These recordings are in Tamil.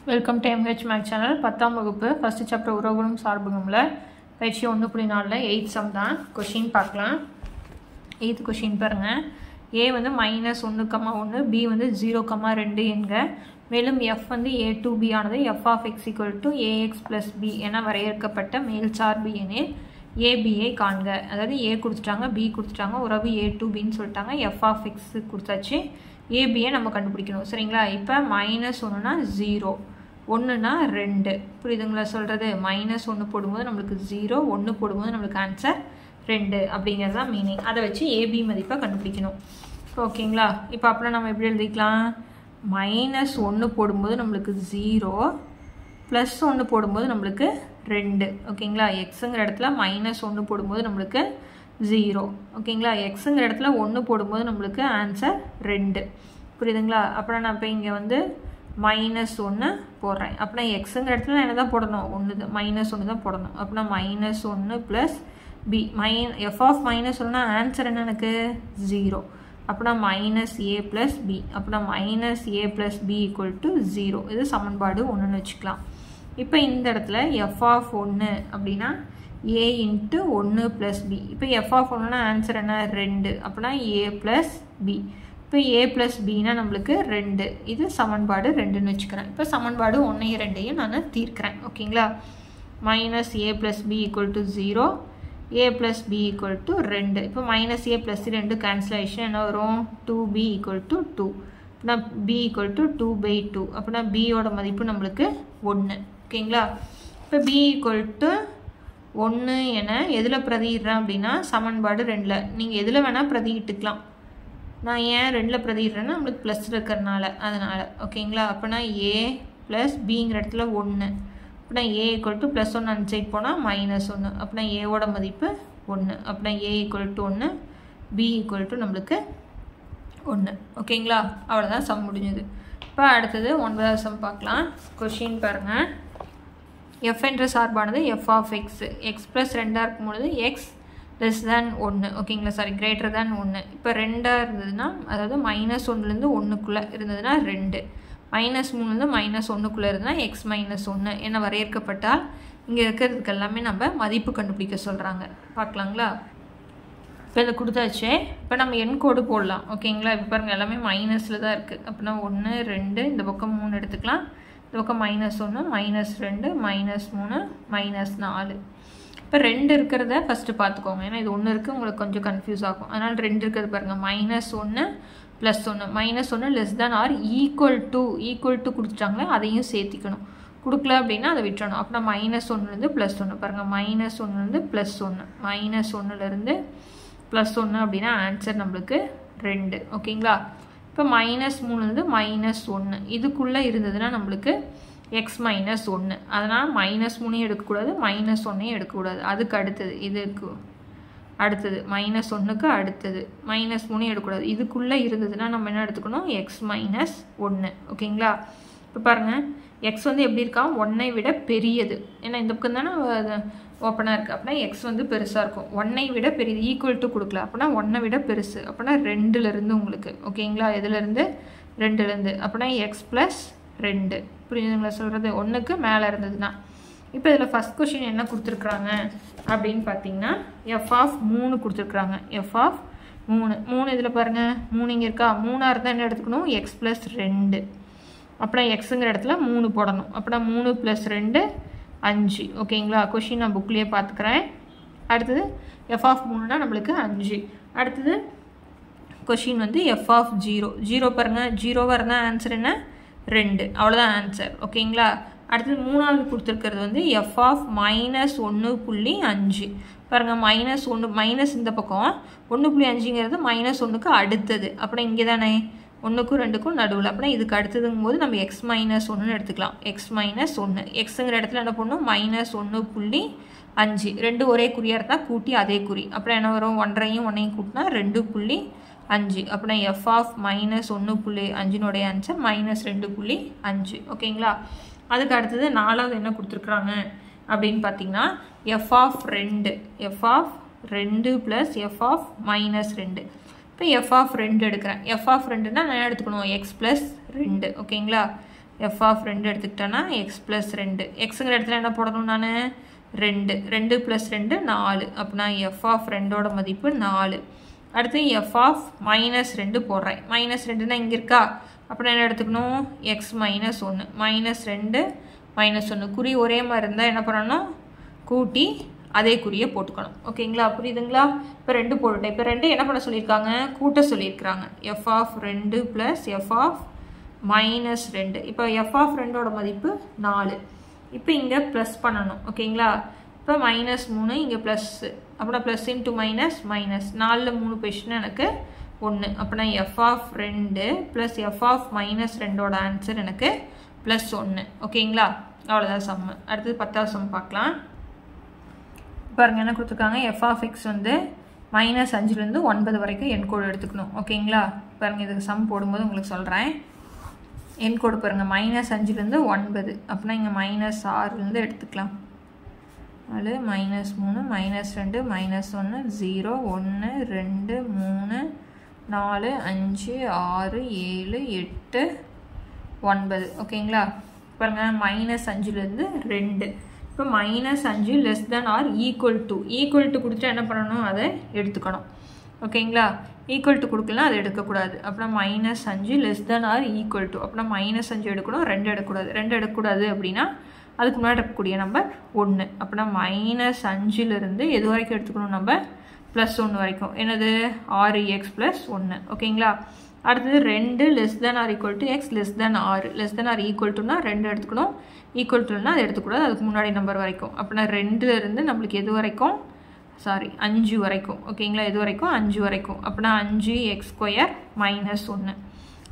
Welcome to MH max channel. 10ஆம் வகுப்பு ஃபர்ஸ்ட் சாப்டர் உறவுகளும் சார்புகம்ல பயிற்சி 1.4ல 8 சம் தான். கொஸ்டின் பார்க்கலாம். 8th கொஸ்டின் பாருங்க. A வந்து -1,1, B வந்து 0,2 என்க. மேலும் f வந்து a to b ஆனது f of x = ax plus b என வரையறுக்கப்பட்ட மேல் சார்பு எனில் ab ஐ காண்க. அதாவது a கொடுத்துட்டாங்க, b கொடுத்துட்டாங்க, உறவு a to b ன்னு சொல்லிட்டாங்க, f of x கொடுத்தாச்சு, ab ஐ நம்ம கண்டுபிடிக்கணும். சரிங்களா? இப்போ -1னா 0, 1னா 2. புரியுதுங்களா சொல்கிறது? -1 போடும்போது நம்மளுக்கு 0, 1 போடும்போது நம்மளுக்கு ஆன்சர் 2 அப்படிங்கிறது தான் மீனிங். அதை வச்சு ஏபி மதிப்பை கண்டுபிடிக்கணும். ஓகேங்களா? இப்போ அப்புறம் நம்ம எப்படி எழுதிக்கலாம்? -1 போடும்போது நம்மளுக்கு 0, +1 போடும்போது நம்மளுக்கு 2. ஓகேங்களா? எக்ஸுங்கிற இடத்துல -1 போடும்போது நம்மளுக்கு 0. ஓகேங்களா? எக்ஸுங்கிற இடத்துல 1 போடும்போது நம்மளுக்கு ஆன்சர் 2. புரியுதுங்களா? அப்புறம் நான் இப்போ இங்கே வந்து -1 போடுறேன். அப்படின்னா எக்ஸுங்கிற இடத்துல என்ன தான் போடணும்? -1 தான் போடணும். அப்படின்னா -1 + b. f of -1னா ஆன்சர் என்ன எனக்கு? 0. அப்படின்னா -a + b. அப்படின்னா -a + b = 0. இது சமன்பாடு 1ன்னு வச்சுக்கலாம். இப்போ இந்த இடத்துல f of 1 அப்படின்னா a × 1 + b. இப்போ f of 1னா ஆன்சர் என்ன? 2. அப்படின்னா a + b. இப்போ a + bனா நம்மளுக்கு 2. இது சமன்பாடு 2ன்னு வச்சுக்கிறேன். இப்போ சமன்பாடு 1ஐயும் 2ஐயும் நான் தீர்க்கிறேன். ஓகேங்களா? -a + b = 0, a + b = 2. இப்போ -a + 2 கேன்சல் ஆயிடுச்சு. என்ன வரும்? 2b = 2. அப்படின்னா b = 2/2. அப்படின்னா bயோட மதிப்பு நம்மளுக்கு 1. ஓகேங்களா? இப்போ b = 1 என எதில் பிரதியிடுறேன் அப்படின்னா சமன்பாடு 2ல். நீங்கள் எதில் வேணால் பிரதியிட்டுக்கலாம். நான் ஏன் 2ல் பிரதியிடுறேன்னா நம்மளுக்கு ப்ளஸ் இருக்கிறனால, அதனால். ஓகேங்களா? அப்படின்னா a + bங்கிற இடத்துல 1. அப்படின்னா a = +1 அந்த சைட் போனால் -1. அப்படின்னா ஏவோட மதிப்பு 1. அப்படின்னா a = 1, b = நம்மளுக்கு 1. ஓகேங்களா? அவ்வளோதான் சம் முடிஞ்சது. இப்போ அடுத்தது 9வது சம் பார்க்கலாம். கொஷின் பாருங்கள். f என்ற சார்பானது f of x + 2 இருக்கும்பொழுது x <1. ஓகேங்களா? சாரி, > 1. இப்போ 2 இருந்ததுன்னா, அதாவது -1லேருந்து 1க்குள்ளே இருந்ததுன்னா 2, -3லேருந்து -1க்குள்ளே இருந்ததுன்னா x - 1 என வரையறுக்கப்பட்டால் இங்கே இருக்கிறதுக்கு எல்லாமே நம்ம மதிப்பு கண்டுபிடிக்க சொல்கிறாங்க. பார்க்கலாங்களா? இப்போ இதை கொடுத்தாச்சு. இப்போ நம்ம எண் கோடு போடலாம். ஓகேங்களா? இப்போ பாருங்கள், எல்லாமே மைனஸில் தான் இருக்குது. அப்படின்னா 1, 2, இந்த பக்கம் 3 எடுத்துக்கலாம். இந்த பக்கம் -1, -2, -3, -4. இப்போ 2 இருக்கிறத ஃபஸ்ட்டு பார்த்துக்கோங்க. ஏன்னா இது 1 இருக்குது, உங்களுக்கு கொஞ்சம் கன்ஃபியூஸ் ஆகும். அதனால் 2 இருக்கிறது பாருங்கள். -1 +1. -1 < = கொடுத்துட்டாங்களே, அதையும் சேர்த்திக்கணும். கொடுக்கல அப்படின்னா அதை விட்டுறணும். அப்படின்னா -1லேருந்து +1 பாருங்கள். -1லேருந்து +1, -1லேருந்து +1 அப்படின்னா ஆன்சர் நம்மளுக்கு 2. ஓகேங்களா? இப்போ -3லேருந்து -1 இதுக்குள்ளே இருந்ததுன்னா நம்மளுக்கு x - 1. அதனால் -3 எடுக்கக்கூடாது, -1 எடுக்கக்கூடாது. அதுக்கு அடுத்தது, இதுக்கு அடுத்தது -1க்கு அடுத்தது -3 எடுக்கக்கூடாது. இதுக்குள்ளே இருந்ததுன்னா நம்ம என்ன எடுத்துக்கணும்? x - 1. ஓகேங்களா? இப்போ பாருங்கள், x வந்து எப்படி இருக்கா? 1ஐ விட பெரியது. ஏன்னா இந்த பக்கம் தானே ஓப்பனாக இருக்குது. அப்படின்னா x வந்து பெருசாக இருக்கும். 1ஐ விட பெரியது, ஈக்குவல் டு கொடுக்கல. அப்படின்னா 1ஐ விட பெருசு. அப்படின்னா 2லேருந்து உங்களுக்கு. ஓகேங்களா? எதுலேருந்து? 2லேருந்து. அப்படின்னா x + 2. புரியுதுங்களா சொல்கிறது? 1க்கு மேலே இருந்ததுன்னா. இப்போ இதில் ஃபஸ்ட் கொஷின் என்ன கொடுத்துருக்குறாங்க அப்படின்னு பார்த்தீங்கன்னா f of 3 கொடுத்துருக்குறாங்க. f of 3 இதில் பாருங்கள், 3 இங்கே இருக்கா? 3ஆக இருந்தால் என்ன எடுத்துக்கணும்? x + 2. அப்படின்னா எக்ஸுங்கிற இடத்துல 3 போடணும். அப்படின்னா 3 + 2 5. ஓகேங்களா? கொஷின் நான் புக்லேயே பார்த்துக்கிறேன். அடுத்தது f of 3னா நம்மளுக்கு 5. அடுத்தது கொஷின் வந்து f of 0 பாருங்கள். 0வாக இருந்தால் ஆன்சர் என்ன? 2. அவ்வளோதான் ஆன்சர். ஓகேங்களா? அடுத்தது 3வது கொடுத்துருக்கிறது வந்து f of -1.5 பாருங்கள். -1 மைனஸ் இந்த பக்கம் 1.5ங்கிறது -1க்கு அடுத்தது. அப்படின்னா இங்கே தானே 1க்கும் 2க்கும் நடுவில். அப்படின்னா இதுக்கு அடுத்ததுங்கும் போது நம்ம x - 1ன்னு எடுத்துக்கலாம். x - 1 எக்ஸுங்கிற இடத்துல என்ன பண்ணணும்? -1.5. 2 ஒரே குறியாக இருந்தால் கூட்டி அதே குறி. அப்புறம் என்ன வரும்? 1ஐயும் 1ஐயும் கூட்டினா 2.5. அப்படின்னா f of -1.5னுடைய ஆன்சர் -2.5. ஓகேங்களா? அதுக்கு அடுத்தது 4வது என்ன கொடுத்துருக்குறாங்க அப்படின்னு பார்த்தீங்கன்னா f of 2 + f of -2. இப்போ f of 2 எடுக்கிறேன். f of 2னா நான் எடுத்துக்கணும் x + 2. ஓகேங்களா? எஃப் ஆஃப் 2 எடுத்துக்கிட்டேன்னா எக்ஸ் ப்ளஸ் 2 எக்ஸுங்கிற இடத்துல என்ன போடணும் நான் 2 2 ப்ளஸ் 2 4 அப்படின்னா எஃப் ஆஃப் 2ஓட மதிப்பு 4. அடுத்து எஃப் ஆஃப் மைனஸ் 2 போடுறேன். மைனஸ் 2னா இங்கே இருக்கா, அப்படின்னா என்ன எடுத்துக்கணும் எக்ஸ் மைனஸ் 1 மைனஸ் 2 மைனஸ் 1 குறி ஒரே மாதிரி இருந்தால் என்ன பண்ணணும் கூட்டி அதே குறியை போட்டுக்கணும். ஓகேங்களா, புரியுதுங்களா? இப்போ 2 போட்டுட்டேன். இப்போ 2 என்ன பண்ண சொல்லியிருக்காங்க கூட்ட சொல்லியிருக்கிறாங்க. F of 2 plus f of minus 2. இப்போ எஃப் ஆஃப் 2ஓட மதிப்பு 4. இப்போ இங்கே ப்ளஸ் பண்ணணும். ஓகேங்களா, இப்போ மைனஸ் 3 இங்கே ப்ளஸ், அப்படின்னா ப்ளஸ் இன்ட்டு மைனஸ் மைனஸ் 4ல் 3 போயிடுச்சுன்னா எனக்கு 1. அப்படின்னா f of 2 plus f of minus 2ஓட ஆன்சர் எனக்கு ப்ளஸ் 1. ஓகேங்களா, அவ்வளோதான் சம்மு. அடுத்தது 10வது சம் பார்க்கலாம். பாருங்க என்ன கொடுத்துருக்காங்க, எஃப் ஆஃப் எக்ஸ் வந்து மைனஸ் 5லேருந்து 9 வரைக்கும் என் கோடு எடுத்துக்கணும். ஓகேங்களா, பாருங்கள் இதுக்கு சம் போடும்போது உங்களுக்கு சொல்கிறேன். என் கோடு பாருங்கள் மைனஸ் 5லேருந்து 9, அப்படின்னா இங்கே மைனஸ் 6லேருந்து எடுத்துக்கலாம். 4 மைனஸ் 3 மைனஸ் 2 மைனஸ் 1 0 1 2 3 4 5 6 7 8 9. ஓகேங்களா, பாருங்கள் மைனஸ் 5லேருந்து 2. இப்போ minus 5 less than or equal to கொடுத்துட்டு என்ன பண்ணணும் அதை எடுத்துக்கணும். ஓகேங்களா, ஈக்குவல் டு கொடுக்கலாம் அதை எடுக்கக்கூடாது. அப்படின்னா minus 5 less than or equal to, அப்படின்னா மைனஸ் 5 எடுக்கணும், 2 எடுக்கக்கூடாது. 2 எடுக்கக்கூடாது அப்படின்னா அதுக்கு முன்னாடி இருக்கக்கூடிய நம்பர் 1. அப்படின்னா மைனஸ் 5லேருந்து எது வரைக்கும் எடுத்துக்கணும் நம்ம ப்ளஸ் 1 வரைக்கும். என்னது 6x ப்ளஸ் 1. ஓகேங்களா, அடுத்தது 2 less than or equal to x less than 6. Less than or equal டுனா 2 எடுத்துக்கணும், ஈக்குவல் டுனா அது எடுத்துக்கூடாது, அதுக்கு முன்னாடி நம்பர் வரைக்கும். அப்படின்னா 2லேருந்து நம்மளுக்கு எது வரைக்கும் 5 வரைக்கும். ஓகேங்களா, எது வரைக்கும் 5 வரைக்கும். அப்படின்னா 5x² மைனஸ் 1.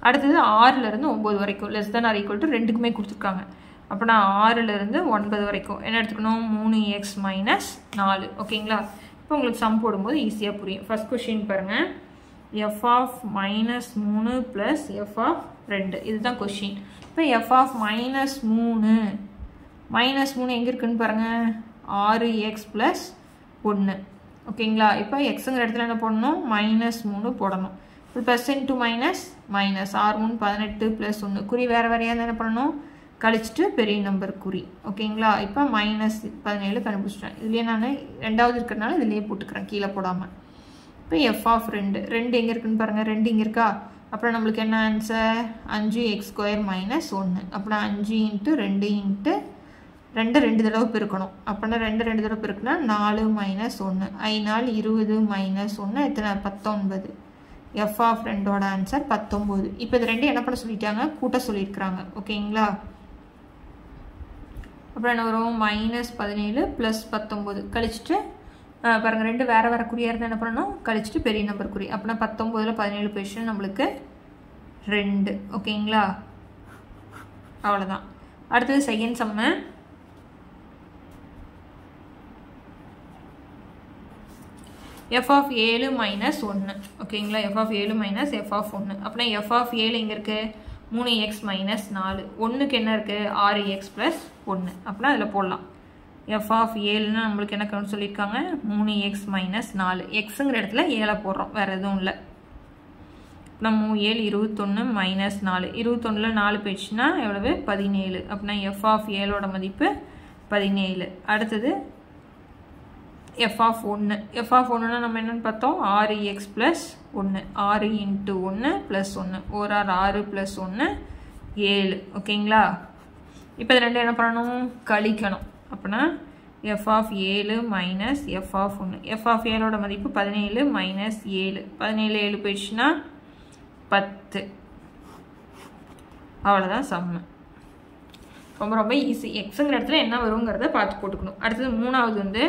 அடுத்தது 6லேருந்து 9 வரைக்கும் less than or equal to 2க்குமே கொடுத்துருக்காங்க. அப்படின்னா 6லேருந்து 9 வரைக்கும் என்ன எடுத்துக்கணும் 3x மைனஸ் 4. ஓகேங்களா, இப்போ உங்களுக்கு சம் போடும்போது ஈஸியாக புரியும். ஃபர்ஸ்ட் கொஷின் பாருங்கள், f of minus 3 plus f of 2 இதுதான் கொஷின். இப்போ எஃப் ஆஃப் மைனஸ் 3 எங்கே இருக்குன்னு பாருங்கள் 6x ப்ளஸ் 1. ஓகேங்களா, இப்போ எக்ஸுங்கிற இடத்துல என்ன போடணும் மைனஸ் 3 போடணும். இப்போ plus into minus minus 6 3 18 plus 1 குறி வேறு வேறையாக என்ன பண்ணணும் கழிச்சிட்டு பெரிய நம்பர் குறி. ஓகேங்களா, இப்போ மைனஸ் 17 கண்டுபிடிச்சிட்டேன். இதுலேயே நான் 2வது இருக்கிறனால இதுலேயே போட்டுக்கிறேன் கீழே போடாமல். இப்போ எஃப் ஆஃப் 2 எங்கே இருக்குன்னு பாருங்கள் 2 இங்கே இருக்கா. அப்புறம் நம்மளுக்கு என்ன ஆன்சர் 5x² மைனஸ் 1. அப்படின்னா 5 இன்ட்டு 2 இன்ட்டு 2 தடவை பெருக்கணும். அப்படின்னா 2 தடவை பெருக்குனா 4 மைனஸ் 1 5 4 20 மைனஸ் 1 எத்தனை 19. எஃப் ஆஃப் 2ஓட ஆன்சர் 19. இப்போ இது 2 என்ன பண்ண சொல்லிட்டாங்க கூட்ட சொல்லியிருக்கிறாங்க. ஓகேங்களா, அப்புறம் என்ன வரும் மைனஸ் 17 ப்ளஸ் 19 கழிச்சிட்டு பாருங்கள் 2 வேறு வேறு குறியாக இருந்தால் என்ன பண்ணணும் கழிச்சிட்டு பெரிய நம்பர் குறி. அப்படின்னா 19ல் 17 போயிடுச்சுன்னா நம்மளுக்கு 2. ஓகேங்களா, அவ்வளோதான். அடுத்தது second sum. F of 7 minus 1. ஓகேங்களா, f of 7 minus f of 1. அப்படின்னா எஃப் ஆஃப் 7 எங்கே இருக்குது 3x மைனஸ் 4. 1க்கு என்ன இருக்குது 6x ப்ளஸ் 1. அப்படின்னா அதில் போடலாம். எஃப் ஆஃப் 7னா நம்மளுக்கு என்ன கவுண்ட் சொல்லியிருக்காங்க 3x மைனஸ் 4. எக்ஸுங்கிற இடத்துல 7 போடுறோம், வேறு எதுவும் இல்லை. நம்ம 7 21 மைனஸ் 4. 21ல் 4 போயிடுச்சுன்னா எவ்வளவு 17. அப்படின்னா எஃப் ஆஃப் 7ஓட மதிப்பு 17. அடுத்தது எஃப் ஆஃப் 1. எஃப் ஆஃப் 1னா நம்ம என்னென்னு பார்த்தோம் 6x ப்ளஸ் 1. 6 இன்ட்டு 1 ப்ளஸ் 1 ஒரு 6 ப்ளஸ் 1 7. ஓகேங்களா, இப்போ இது 2 என்ன பண்ணணும் கழிக்கணும். அப்படின்னா f of 7 minus f of 1. F of 7ஓட மதிப்பு 17 மைனஸ் 7. 17 7 போயிடுச்சுன்னா 10. அவ்வளோதான் சம்மு. ரொம்ப ரொம்ப ஈஸி. எக்ஸுங்கிற இடத்துல என்ன வருங்கிறத பார்த்து போட்டுக்கணும். அடுத்தது 3வது வந்து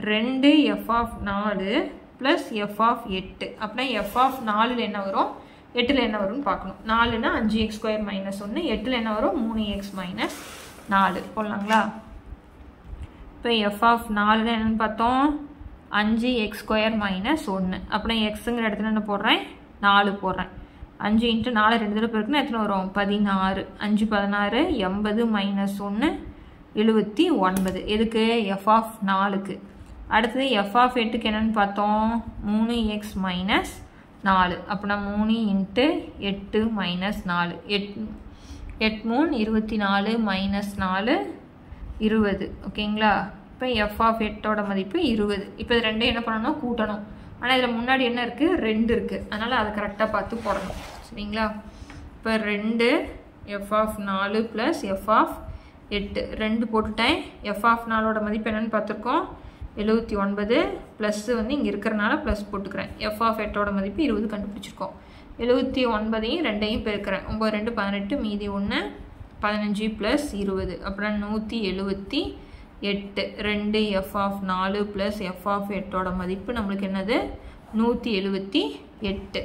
2 f of 4 plus f of 8. அப்படின்னா எஃப் ஆஃப் 4ல் என்ன வரும் 8ல் என்ன வரும்னு பார்க்கணும். 4னா 5x² மைனஸ் 1. 8ல் என்ன வரும் 3x மைனஸ் 4 போடலாங்களா. இப்போ எஃப் ஆஃப் 4 என்னென்னு பார்த்தோம் 5x² மைனஸ் 1. அப்படின்னா எக்ஸுங்கிற இடத்துல என்ன போடுறேன் 4 போடுறேன். 5 இன்ட்டு 4 2 தடவை பெருக்குன்னா எத்தனை வரும் 16. 5 16 80 மைனஸ் 1 79. எதுக்கு எஃப் ஆஃப் 4க்கு. அடுத்தது எஃப் ஆஃப் 8க்கு என்னென்னு பார்த்தோம் 3x மைனஸ் 4. அப்படின்னா 3 இன்ட்டு 8 மைனஸ் 4. 8 3 24 மைனஸ் 4 20 ஓகேங்களா. இப்போ எஃப் ஆஃப் 8ஓட மதிப்பு 20. இப்போ இது ரெண்டையும் என்ன பண்ணணும், கூட்டணும். ஆனால் இதில் முன்னாடி என்ன இருக்குது, 2 இருக்குது. அதனால் அதை கரெக்டாக பார்த்து போடணும் சரிங்களா. இப்போ 2 f of 4 plus f of 8 2 போட்டுட்டேன். எஃப் ஆஃப் 4ஓட மதிப்பு என்னென்னு பார்த்துருக்கோம் 79 ப்ளஸ் வந்து இங்கே இருக்கிறனால ப்ளஸ் போட்டுக்கிறேன். எஃப் ஆஃப் 8ஓட மதிப்பு 20 கண்டுபிடிச்சிருக்கோம். 79ஐயும் 2ஐயும் பெருக்கிறேன். 9 2 18 மீதி 1 15 ப்ளஸ் 20 அப்புறம் 178 2 f of 4 plus f of 8ஓட மதிப்பு நம்மளுக்கு என்னது 178.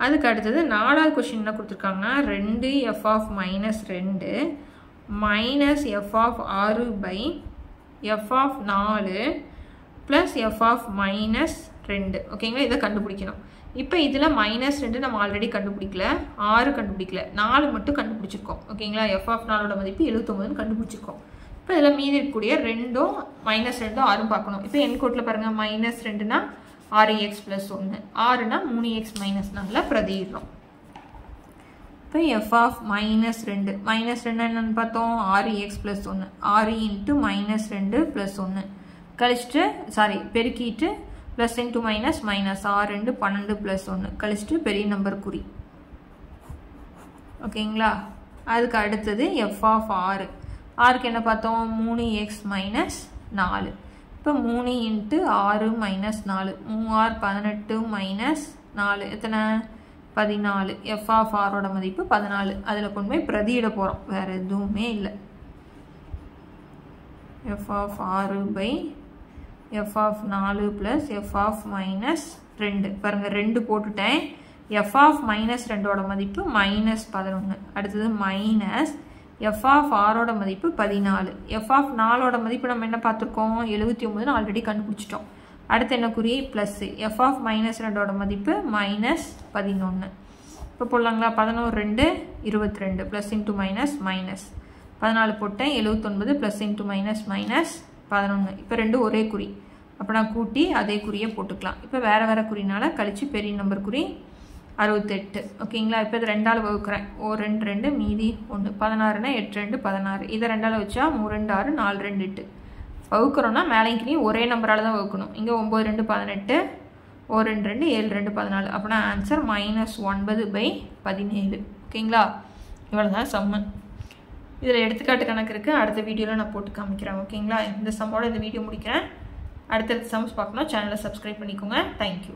அதுக்கு அடுத்தது 4வது கொஷின் என்ன கொடுத்துருக்காங்கன்னா 2 f of minus 2 minus f of 6 by f of 4 plus f of minus 2 ஓகேங்களா. இதை கண்டுபிடிக்கணும். இப்போ இதில் மைனஸ் 2 நம்ம ஆல்ரெடி கண்டுபிடிக்கல, 6 கண்டுபிடிக்கல, 4 மட்டும் கண்டுபிடிச்சிருக்கோம் ஓகேங்களா. எஃப் ஆஃப் 4ஓட மதிப்பு 79 கண்டுபிடிச்சிருக்கோம். இப்போ இதில் மீதி இருக்கக்கூடிய 2ம் மைனஸ் 2 6 பார்க்கணும். இப்போ என் கோட்டில் பாருங்கள் மைனஸ் 2னா 6x ப்ளஸ் 1 6னா 3x மைனஸ் 4 பிரதியிடுறோம். இப்போ எஃப் ஆஃப் மைனஸ் 2 என்னென்னு பார்த்தோம் 6x plus 1 6 into minus 2 plus 1 கழிச்சிட்டு பெருக்கிட்டு plus into minus minus 6 2 12 plus 1 கழிச்சிட்டு பெரிய நம்பர் குறி ஓகேங்களா. அதுக்கு அடுத்தது எஃப் ஆஃப் 6க்கு என்ன பார்த்தோம் 3x மைனஸ் 4. இப்போ 3 இன்ட்டு 6 மைனஸ் 4 3 18 மைனஸ் 4 எத்தனை 14. எஃப் ஆஃப் 6ஓட மதிப்பு 14. அதில் கொண்டு போய் பிரதியிட போகிறோம், வேறு எதுவுமே இல்லை. F of 6 by f of 4 plus f of minus 2 பாருங்கள் 2 போட்டுட்டேன். எஃப் ஆஃப் மைனஸ் 2ஓட மதிப்பு மைனஸ் 11. அடுத்தது மைனஸ் எஃப் ஆஃப் 6ஓட மதிப்பு 14. எஃப் ஆஃப் 4ஓட மதிப்பு நம்ம என்ன பார்த்துருக்கோம் 79 ஆல்ரெடி கண்டுபிடிச்சிட்டோம். அடுத்து என்ன குறி ப்ளஸ் எஃப் ஆஃப் மைனஸ் 2ஓட மதிப்பு மைனஸ் 11. இப்போ போடலாங்களா 11 2 22 ப்ளஸ் இன்ட்டு மைனஸ் மைனஸ் 14 போட்டேன் 79 ப்ளஸ் இன்ட்டு மைனஸ் மைனஸ் 11. இப்போ 2 ஒரே குறி, அப்போ நான் கூட்டி அதே குறியை போட்டுக்கலாம். இப்போ வேறு வேறு குறினால கழித்து பெரிய நம்பர் குறி 68 ஓகேங்களா. இப்போ இது 2ஆல் வகுக்கிறேன். 2 2 மீதி 1 16னா 8 2 16. இதை 2ஆல் வச்சா 3 2 6 4 2 8 வகுக்கிறோன்னா மேலேயும் ஒரே நம்பரால் தான் வகுக்கணும். இங்கே 9 2 18 2 2 7 2 14. அப்படின்னா ஆன்சர் மைனஸ் 9/17 ஓகேங்களா. இவ்வளோ தான் சம்மு. இதில் எடுத்துக்காட்டு கணக்கு இருக்குது, அடுத்த வீடியோவில் நான் போட்டு காமிக்கிறேன் ஓகேங்களா. இந்த சம்மோட இந்த வீடியோ முடிக்கிறேன். அடுத்தடுத்த சம்ஸ் பார்க்கணும், சேனலை சப்ஸ்கிரைப் பண்ணிக்கோங்க. தேங்க்யூ.